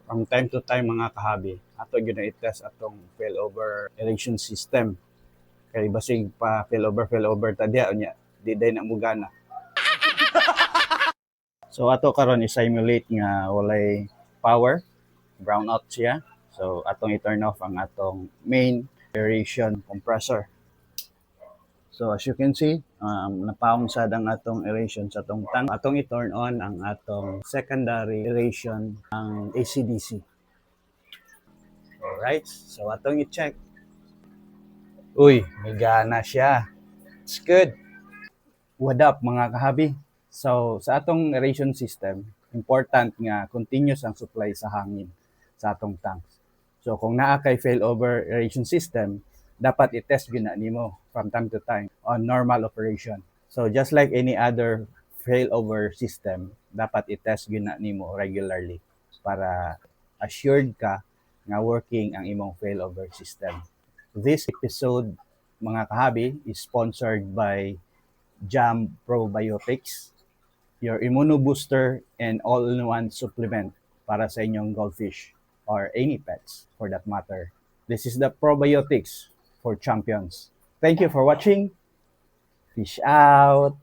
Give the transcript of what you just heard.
From time to time mga kahabi, ato gyud na i-test atong failover aeration system. Kay basig pa failover ta diha unya, di day na mugana. So ato karon i-simulate nga walay power, brownout siya. So atong i-turn off ang atong main aeration compressor. So as you can see, napaong sad ang atong aeration sa atong tank. Atong i-turn on ang atong secondary aeration ang AC/DC. Alright, so atong i-check. Uy, may gana siya. It's good. What up mga kahabi? So sa atong aeration system, important nga continuous ang supply sa hangin sa atong tanks. So kung naa kay failover aeration system, dapat i-test gyud na nimo from time to time on normal operation. So just like any other failover system, dapat i-test gyud na nimo regularly para assured ka nga working ang imong failover system. This episode, mga kahabi, is sponsored by Jam Probiotics, your immunobooster and all-in-one supplement para sa inyong goldfish or any pets for that matter. This is the probiotics for champions. Thank you for watching. Fish out.